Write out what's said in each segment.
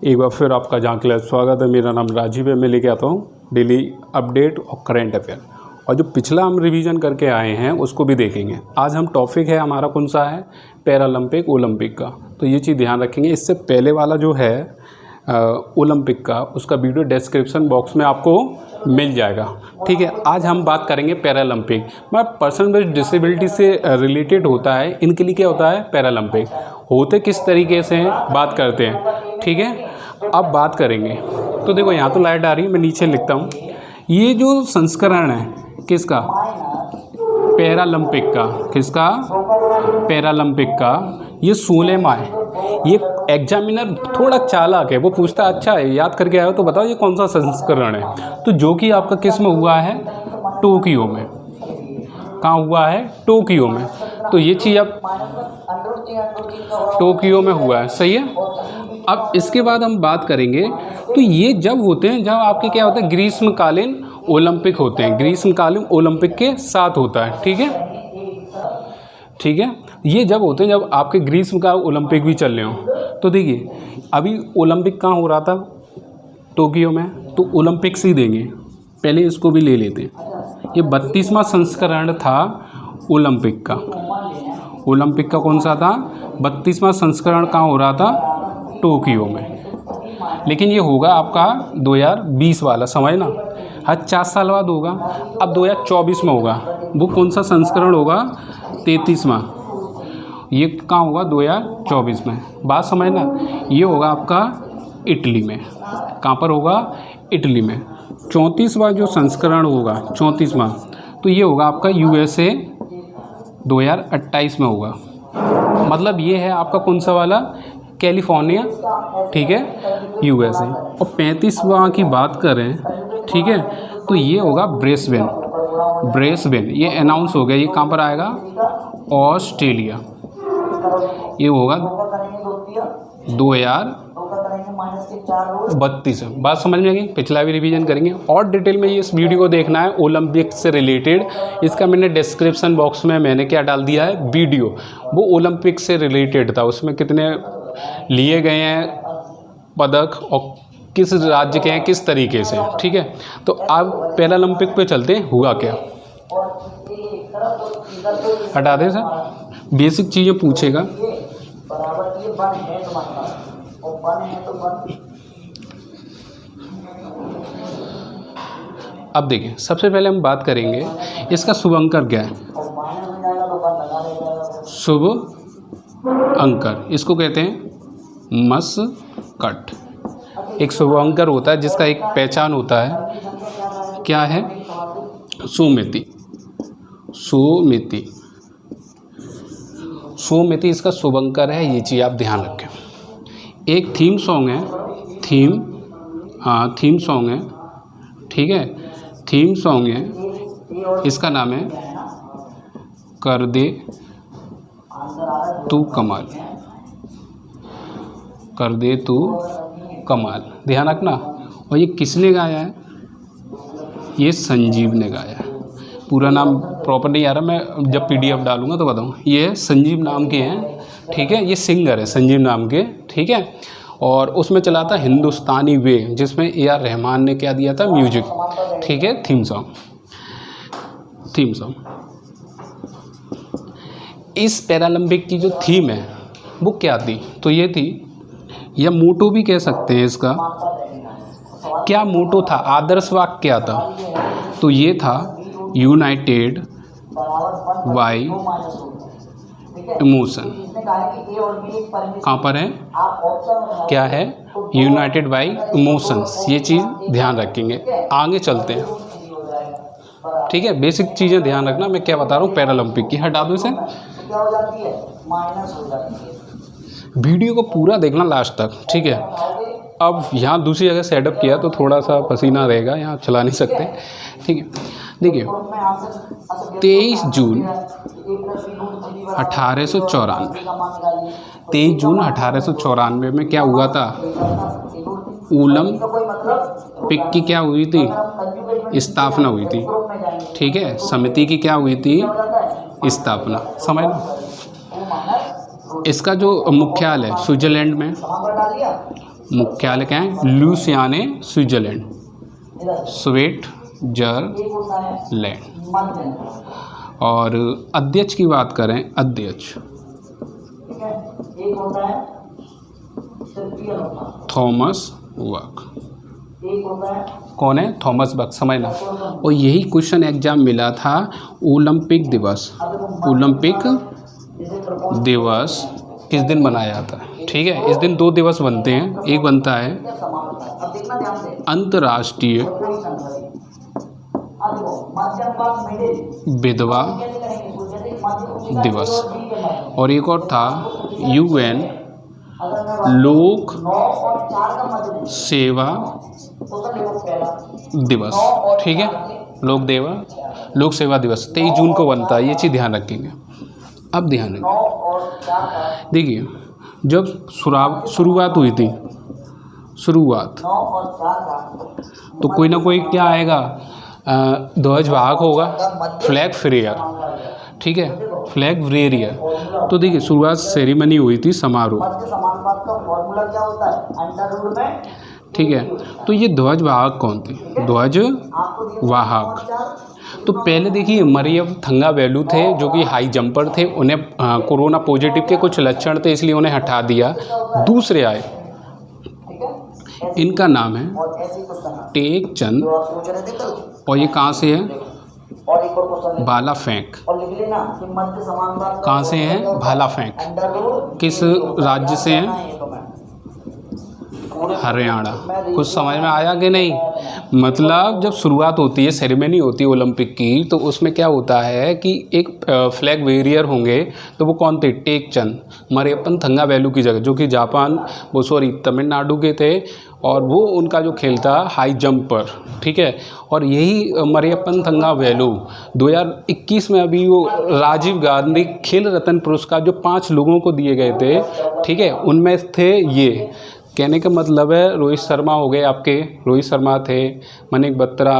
एक बार फिर आपका जांकला स्वागत है। मेरा नाम राजीव है। मैं लेके आता हूँ डेली अपडेट और करंट अफेयर, और जो पिछला हम रिवीजन करके आए हैं उसको भी देखेंगे। आज हम टॉपिक है हमारा कौन सा है, पैरालंपिक ओलंपिक का। तो ये चीज़ ध्यान रखेंगे। इससे पहले वाला जो है ओलंपिक का, उसका वीडियो डिस्क्रिप्शन बॉक्स में आपको मिल जाएगा। ठीक है, आज हम बात करेंगे पैरालंपिक। मतलब पर्सन विद डिसेबिलिटी से रिलेटेड होता है। इनके लिए क्या होता है, पैरालंपिक होते किस तरीके से हैं बात करते हैं। ठीक है, अब बात करेंगे। तो देखो यहाँ तो लाइट आ रही है, मैं नीचे लिखता हूँ। ये जो संस्करण है किसका, पैरालंपिक का। किसका, पैरालंपिक का। ये 16वां है। ये एग्जामिनर थोड़ा चालाक है, वो पूछता है अच्छा है याद करके आए हो तो बताओ ये कौन सा संस्करण है। तो जो कि आपका किस में हुआ है, टोक्यो में। कहाँ हुआ है, टोक्यो में। तो ये चीज़ अब टोक्यो में हुआ है, सही है। अब इसके बाद हम बात करेंगे। तो ये जब होते हैं, जब आपके क्या होता है, ग्रीष्मकालीन ओलंपिक होते हैं। ग्रीष्मकालीन ओलंपिक के साथ होता है। ठीक है, ठीक है। ये जब होते हैं जब आपके ग्रीष्म का ओलंपिक भी चल रहे हो। तो देखिए अभी ओलंपिक कहाँ हो रहा था, टोक्यो में। तो ओलंपिक्स ही देंगे, पहले इसको भी ले लेते हैं। ये 32वां संस्करण था ओलंपिक का। ओलंपिक का कौन सा था, 32वां संस्करण कहाँ हो रहा था, टोक्यो में। लेकिन ये होगा आपका 2020 वाला, समझना। हर 4 साल बाद होगा। अब 2024 में होगा। वो कौन सा संस्करण होगा, 33वां। ये कहाँ होगा, 2024 में। बात समझना। ये होगा आपका इटली में। कहाँ पर होगा, इटली में। 34वां जो संस्करण होगा, 34वां, तो ये होगा आपका USA 2028 में होगा। मतलब ये है आपका कौन सा वाला, कैलिफोर्निया। ठीक है, USA। और 35वां की बात करें, ठीक है, तो ये होगा ब्रिस्बेन। ब्रिस्बेन ये अनाउंस हो गया। ये कहाँ पर आएगा, ऑस्ट्रेलिया। ये होगा 2032। बात समझ में आ गई। पिछला भी रिवीजन करेंगे और डिटेल में। ये इस वीडियो को देखना है ओलंपिक से रिलेटेड। इसका मैंने डिस्क्रिप्शन बॉक्स में मैंने क्या डाल दिया है, वीडियो। वो ओलंपिक से रिलेटेड था। उसमें कितने लिए गए हैं पदक और किस राज्य के हैं, किस तरीके से। ठीक है, तो अब पैरालंपिक पे चलते हैं। हुआ क्या, हटा दें सर, बेसिक चीज़ें पूछेगा। अब देखिए, सबसे पहले हम बात करेंगे इसका शुभ अंकर क्या है। शुभ अंकर इसको कहते हैं मस्कट। एक शुभ अंकर होता है जिसका एक पहचान होता है, क्या है, सुमिति। सुमिति, सुमिति इसका शुभ अंकर है। ये चीज़ आप ध्यान रखें। एक थीम सॉन्ग है, थीम सॉन्ग है। ठीक है, थीम सॉन्ग है। इसका नाम है कर दे तू कमाल। कर दे तू कमाल, ध्यान रखना। और ये किसने गाया है, ये संजीव ने गाया है। पूरा नाम प्रॉपर नहीं आ रहा, मैं जब PDF डालूंगा तो बताऊँ। ये संजीव नाम के हैं। ठीक है, ये सिंगर है संजीव नाम के। ठीक है, और उसमें चला था हिंदुस्तानी वे, जिसमें AR रहमान ने क्या दिया था, म्यूजिक। ठीक है, थीम सॉन्ग। थीम सॉन्ग इस पैरालंपिक की जो थीम है वो क्या थी, तो ये थी, या मोटो भी कह सकते हैं इसका। क्या मोटो था, आदर्श वाक्य क्या था, तो ये था यूनाइटेड बाय इमोशन। कहाँ पर है, क्या है, यूनाइटेड बाय इमोशंस। ये चीज़ ध्यान रखेंगे, आगे चलते हैं। ठीक है, बेसिक चीज़ें ध्यान रखना। मैं क्या बता रहा हूँ पैरालंपिक की, हटा दो इसे। वीडियो को पूरा देखना लास्ट तक। ठीक है, अब यहाँ दूसरी जगह सेटअप किया तो थोड़ा सा पसीना रहेगा, यहाँ चला नहीं सकते। ठीक है, देखिए 23 जून 1894, 23 जून 1894 में क्या हुआ था, ओलंपिक की क्या हुई थी, स्थापना हुई थी। ठीक है, समिति की क्या हुई थी, स्थापना। समझ। इसका जो मुख्यालय स्विट्जरलैंड में, मुख्यालय क्या है? ल्यूसियाने, स्विट्जरलैंड, स्विट्जरलैंड। और अध्यक्ष की बात करें, अध्यक्ष थॉमस बक। कौन है? थॉमस बक, समझना। और यही क्वेश्चन एग्जाम मिला था, ओलंपिक दिवस, ओलंपिक दिवस किस दिन मनाया जाता है? ठीक है, इस दिन 2 दिवस बनते हैं। एक बनता है अंतर्राष्ट्रीय विधवा दिवस, और एक और था UN लोक सेवा दिवस। ठीक है, लोक सेवा दिवस 23 जून को बनता है। ये चीज़ ध्यान रखेंगे। अब ध्यान रखें, देखिए जब शुरुआत हुई थी, तो कोई ना कोई क्या आएगा, ध्वजवाहक होगा, फ्लैग फेरियर। ठीक है, फ्लैग फेरियर। तो देखिए शुरुआत सेरेमनी हुई थी, समारोह। ठीक है, तो ये ध्वजवाहक कौन थे? ध्वजवाहक तो पहले देखिए मरियम थंगावेलु थे, जो कि हाई जंपर थे। उन्हें कोरोना पॉजिटिव के कुछ लक्षण थे, इसलिए उन्हें हटा दिया। दूसरे आए, इनका नाम है टेक चंद, और ये कहाँ से है? भाला फेंक। कहाँ से हैं? भाला फेंक। किस राज्य से हैं? हरियाणा। कुछ समझ में आया कि नहीं? मतलब जब शुरुआत होती है, सेरेमनी होती है ओलंपिक की, तो उसमें क्या होता है कि एक फ्लैग वेरियर होंगे। तो वो कौन थे? टेक चंद, मरियप्पन थंगावेलु की जगह, जो कि जापान, वो सॉरी तमिलनाडु के थे, और वो उनका जो खेल था हाई जंप पर। ठीक है, और यही मरियप्पन थंगावेलु 2021 में अभी वो राजीव गांधी खेल रत्न पुरस्कार जो 5 लोगों को दिए गए थे, ठीक है, उनमें थे ये। कहने का मतलब है रोहित शर्मा हो गए आपके, रोहित शर्मा थे, मनिक बत्रा,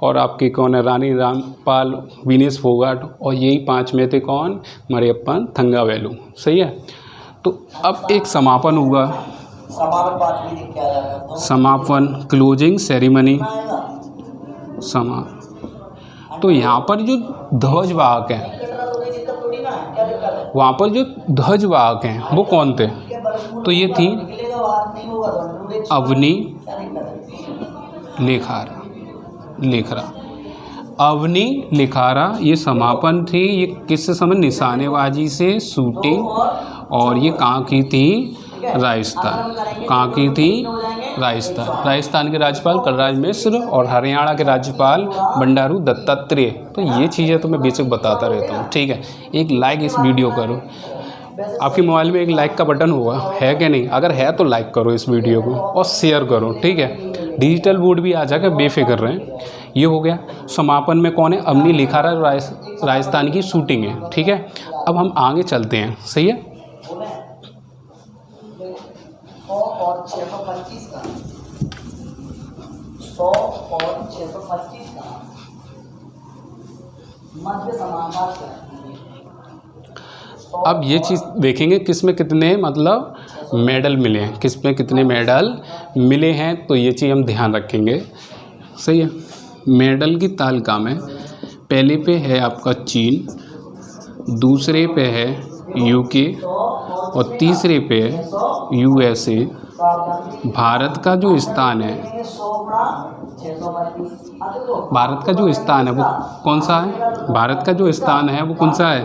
और आपके कौन है? रानी रामपाल, विनेश फोगाट, और यही 5 में थे कौन? मरियप्पन थंगावेलु। सही है। तो अब एक समापन हुआ, समापन, क्लोजिंग सेरेमनी, तो यहाँ पर जो ध्वजवाहक हैं, वहाँ पर जो ध्वजवाहक हैं वो कौन थे? तो ये थी अवनी लेखरा, अवनी लेखरा। ये समापन थी। ये किससे समय? निशानेबाजी से, शूटिंग। और ये कहाँ की थी? राजस्थान। कहाँ की थी? राजस्थान के राज्यपाल कलराज मिश्र, और हरियाणा के राज्यपाल बंडारू दत्तात्रेय। तो ये चीज़ें तो मैं बेसिक बताता रहता हूँ। ठीक है, एक लाइक इस वीडियो करो। आपके मोबाइल में एक लाइक का बटन होगा, है कि नहीं? अगर है तो लाइक करो इस वीडियो को और शेयर करो। ठीक है, डिजिटल बोर्ड भी आ जाकर बेफिक्र रहें। ये हो गया। समापन में कौन है? अवनी लेखरा, राजस्थान की शूटिंग है। ठीक है, अब हम आगे चलते हैं। सही है। 100 और 625 का मध्य समानुपात है। अब ये चीज़ देखेंगे किस में कितने मतलब मेडल मिले हैं, किस में कितने मेडल मिले हैं, तो ये चीज़ हम ध्यान रखेंगे। सही है। मेडल की तालिका में पहले पे है आपका चीन, दूसरे पे है यूके, और तीसरे पे है USA। भारत का जो स्थान है, भारत का जो स्थान है वो कौन सा है? भारत का जो स्थान है वो कौन सा है?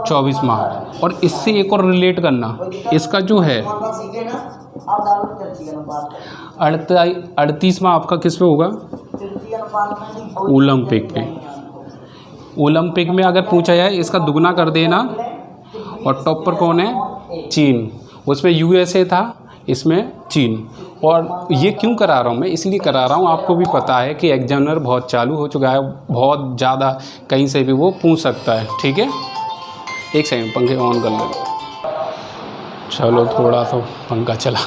24वां। और इससे एक और रिलेट करना, इसका जो है 38वां आपका किस पे होगा? ओलंपिक पे। ओलंपिक में अगर पूछा जाए इसका दुगना कर देना। और टॉप पर कौन है? चीन। उसमें USA था, इसमें चीन। और ये क्यों करा रहा हूँ मैं? इसलिए करा रहा हूँ, आपको भी पता है कि एग्जामिनर बहुत चालू हो चुका है, बहुत ज़्यादा कहीं से भी वो पूछ सकता है। ठीक है, एक सेकंड पंखे ऑन कर लो। चलो थोड़ा तो पंखा चला।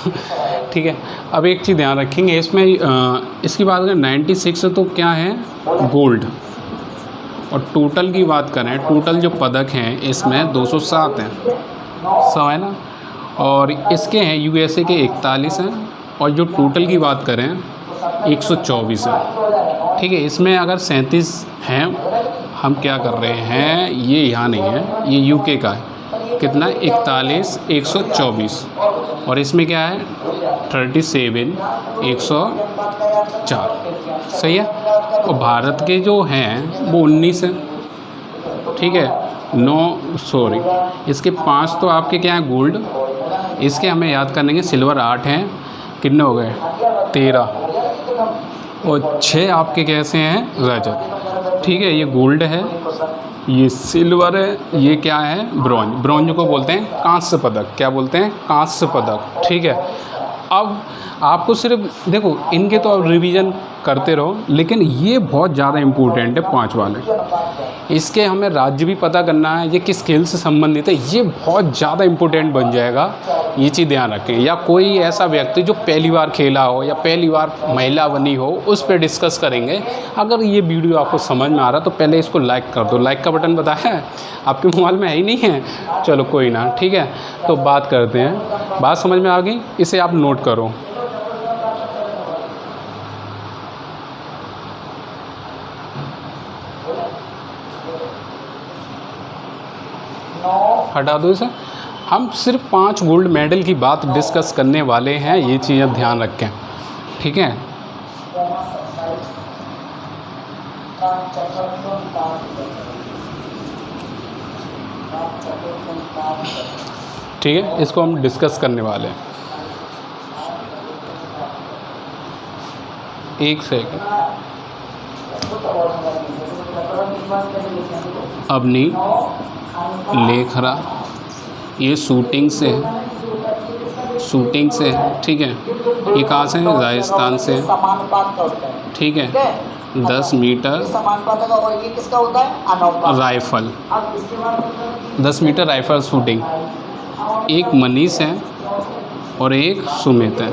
ठीक है, अब एक चीज़ ध्यान रखेंगे इसमें, इसकी बात करें 96 तो क्या है? गोल्ड। और टोटल की बात करें, टोटल जो पदक हैं इसमें 207 हैं, समझ ना। और इसके हैं यूएसए के 41 हैं, और जो टोटल की बात करें 124 है। ठीक है, इसमें अगर 37 हैं, हम क्या कर रहे हैं, ये यहाँ नहीं है, ये यूके का है। कितना, 41 124, और इसमें क्या है 37 104। सही है। और भारत के जो हैं वो 19 हैं। ठीक है, 9 सॉरी, इसके 5 तो आपके क्या हैं गोल्ड, इसके हमें याद करने सिल्वर 8 हैं, कितने हो गए 13, और 6 आपके कैसे हैं रजत। ठीक है, ये गोल्ड है, ये सिल्वर है, ये क्या है ब्रॉन्ज। ब्रॉन्ज को बोलते हैं कांस्य पदक। क्या बोलते हैं, कांस्य पदक। ठीक है, अब आपको सिर्फ देखो इनके तो अब रिवीजन करते रहो, लेकिन ये बहुत ज़्यादा इम्पोर्टेंट है 5 वाले। इसके हमें राज्य भी पता करना है, ये किस खेल से संबंधित है, ये बहुत ज़्यादा इम्पोर्टेंट बन जाएगा। ये चीज़ ध्यान रखें। या कोई ऐसा व्यक्ति जो पहली बार खेला हो या पहली बार महिला बनी हो, उस पर डिस्कस करेंगे। अगर ये वीडियो आपको समझ में आ रहा तो पहले इसको लाइक कर दो। लाइक का बटन बताया है आपके मोबाइल में, है ही नहीं है, चलो कोई ना। ठीक है, तो बात करते हैं। बात समझ में आ गई, इसे आप नोट करो। हटा दो इसे। हम सिर्फ 5 गोल्ड मेडल की बात डिस्कस करने वाले हैं, ये चीज़ें ध्यान रखें। ठीक है, ठीक है, इसको हम डिस्कस करने वाले हैं। एक सेकंड, अवनी लेखरा, ये शूटिंग से है, शूटिंग से है। ठीक है, ये कहाँ से है, राजस्थान से है। ठीक है, 10 metre rifle, 10 metre rifle shooting. एक मनीष है और एक सुमित है।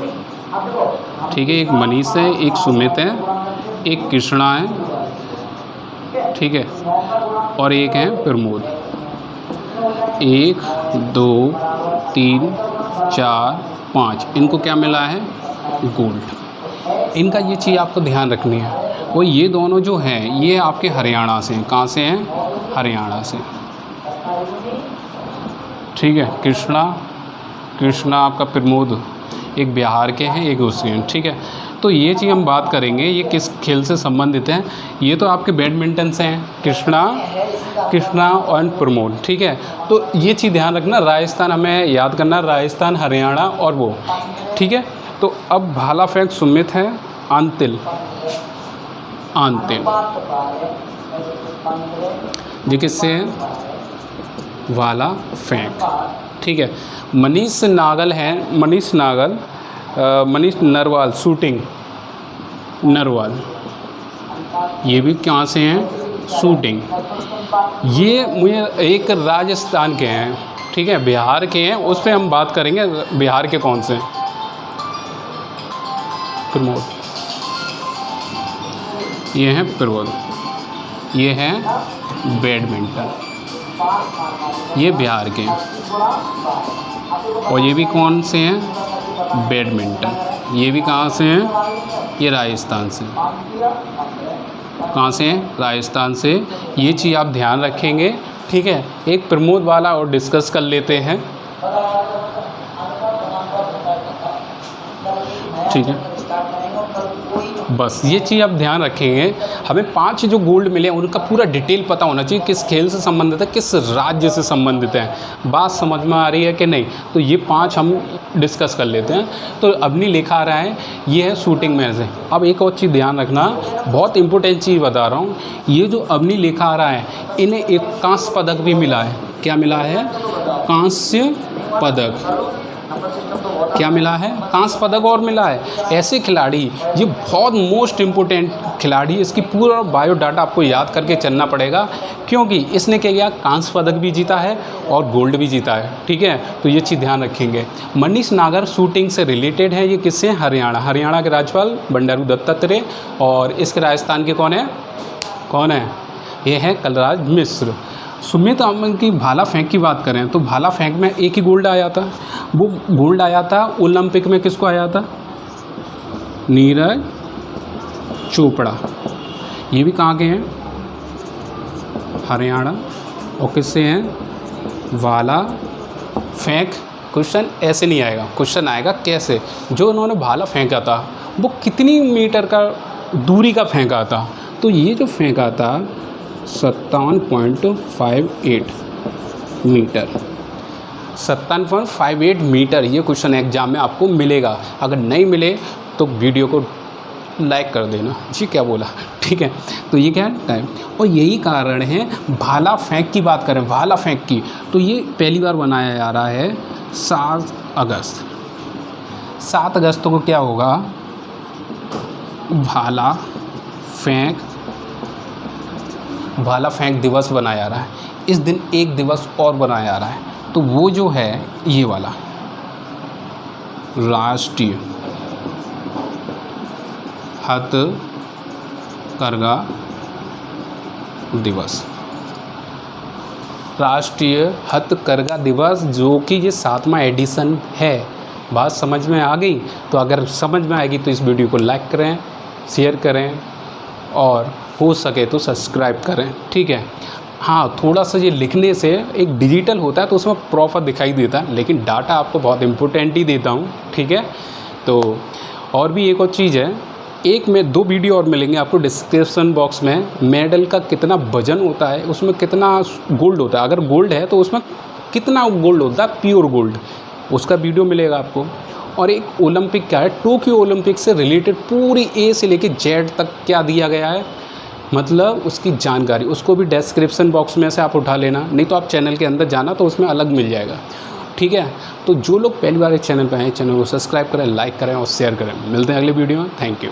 ठीक है, एक मनीष है, एक सुमित है, एक कृष्णा है। ठीक है, और एक है प्रमोद। 1 2 3 4 5, इनको क्या मिला है, गोल्ड। इनका ये चीज़ आपको ध्यान रखनी है। वो ये दोनों जो हैं ये आपके हरियाणा से हैं। कहाँ से हैं, हरियाणा से। ठीक है, कृष्णा आपका प्रमोद एक बिहार के हैं, एक उसके हैं। ठीक है, तो ये चीज़ हम बात करेंगे ये किस खेल से संबंधित हैं। ये तो आपके बैडमिंटन से हैं, कृष्णा और प्रमोद। ठीक है, तो ये चीज़ ध्यान रखना, राजस्थान हमें याद करना, राजस्थान, हरियाणा और वो। ठीक है, तो अब भाला फेंक सुमित है, आंतिल ये किससे है, भाला फेंक। ठीक है, मनीष नरवाल शूटिंग, नरवाल, ये भी कहाँ से हैं, शूटिंग। ये मुझे एक राजस्थान के हैं। ठीक है, बिहार के हैं, उस पर हम बात करेंगे। बिहार के कौन से, प्रमोद, ये हैं प्रमोद, ये हैं बैडमिंटन, ये बिहार के हैं। और ये भी कौन से हैं, बैडमिंटन, ये भी कहाँ से हैं, ये राजस्थान से। कहाँ से हैं, राजस्थान से। ये चीज़ आप ध्यान रखेंगे। ठीक है, एक प्रमोद वाला और डिस्कस कर लेते हैं। ठीक है, बस ये चीज़ आप ध्यान रखेंगे। हमें 5 जो गोल्ड मिले उनका पूरा डिटेल पता होना चाहिए, किस खेल से संबंधित है, किस राज्य से संबंधित है। बात समझ में आ रही है कि नहीं, तो ये 5 हम डिस्कस कर लेते हैं। तो अवनी लेखा आ रहा है, ये है शूटिंग में से। अब एक और चीज़ ध्यान रखना, बहुत इंपॉर्टेंट चीज़ बता रहा हूँ। ये जो अवनी लेखा आ रहा है, इन्हें एक कांस्य पदक भी मिला है। क्या मिला है, कांस्य पदक। क्या मिला है, कांस्य पदक और मिला है। ऐसे खिलाड़ी, ये बहुत मोस्ट इम्पोर्टेंट खिलाड़ी, इसकी पूरा बायोडाटा आपको याद करके चलना पड़ेगा, क्योंकि इसने क्या किया, कांस्य पदक भी जीता है और गोल्ड भी जीता है। ठीक है, तो ये चीज़ ध्यान रखेंगे। मनीष नागर शूटिंग से रिलेटेड है, ये किससे, हरियाणा के राज्यपाल बंडारू दत्तात्रेय। और इसके राजस्थान के कौन है, ये है कलराज मिश्र। सुमित अमन की भाला फेंक की बात करें तो भाला फेंक में एक ही गोल्ड आया था, वो गोल्ड आया था ओलंपिक में किसको आया था? नीरज चोपड़ा। ये भी कहाँ के हैं? हरियाणा। और किससे हैं? भाला फेंक। क्वेश्चन ऐसे नहीं आएगा, क्वेश्चन आएगा कैसे। जो उन्होंने भाला फेंका था वो कितनी मीटर का दूरी का फेंका था? तो ये जो फेंका था 57.58 मीटर, 57.58 मीटर। ये क्वेश्चन एग्जाम में आपको मिलेगा। अगर नहीं मिले तो वीडियो को लाइक कर देना। जी क्या बोला, ठीक है। तो ये क्या है? टाइम। और यही कारण है भाला फेंक की बात करें, भाला फेंक की, तो ये पहली बार बनाया जा रहा है 7 अगस्त। 7 अगस्त को क्या होगा? भाला फेंक दिवस बनाया जा रहा है। इस दिन एक दिवस और बनाया जा रहा है, तो वो जो है ये वाला राष्ट्रीय हथकरघा दिवस। राष्ट्रीय हथकरघा दिवस, जो कि ये 7वां एडिशन है। बात समझ में आ गई? तो अगर समझ में आएगी तो इस वीडियो को लाइक करें, शेयर करें और हो सके तो सब्सक्राइब करें, ठीक है। हाँ, थोड़ा सा ये लिखने से एक डिजिटल होता है तो उसमें प्रॉपर दिखाई देता है, लेकिन डाटा आपको बहुत इम्पोर्टेंट ही देता हूँ, ठीक है। तो और भी एक और चीज़ है, एक में 2 वीडियो और मिलेंगे आपको डिस्क्रिप्शन बॉक्स में। मेडल का कितना वजन होता है, उसमें कितना गोल्ड होता है, अगर गोल्ड है तो उसमें कितना गोल्ड होता है, प्योर गोल्ड, उसका वीडियो मिलेगा आपको। और एक ओलंपिक क्या है, टोक्यो ओलंपिक से रिलेटेड पूरी ए से लेके जेड तक क्या दिया गया है, मतलब उसकी जानकारी, उसको भी डिस्क्रिप्शन बॉक्स में से आप उठा लेना, नहीं तो आप चैनल के अंदर जाना तो उसमें अलग मिल जाएगा, ठीक है। तो जो लोग पहली बार इस चैनल पर आए, चैनल को सब्सक्राइब करें, लाइक करें और शेयर करें। मिलते हैं अगले वीडियो में। Thank you.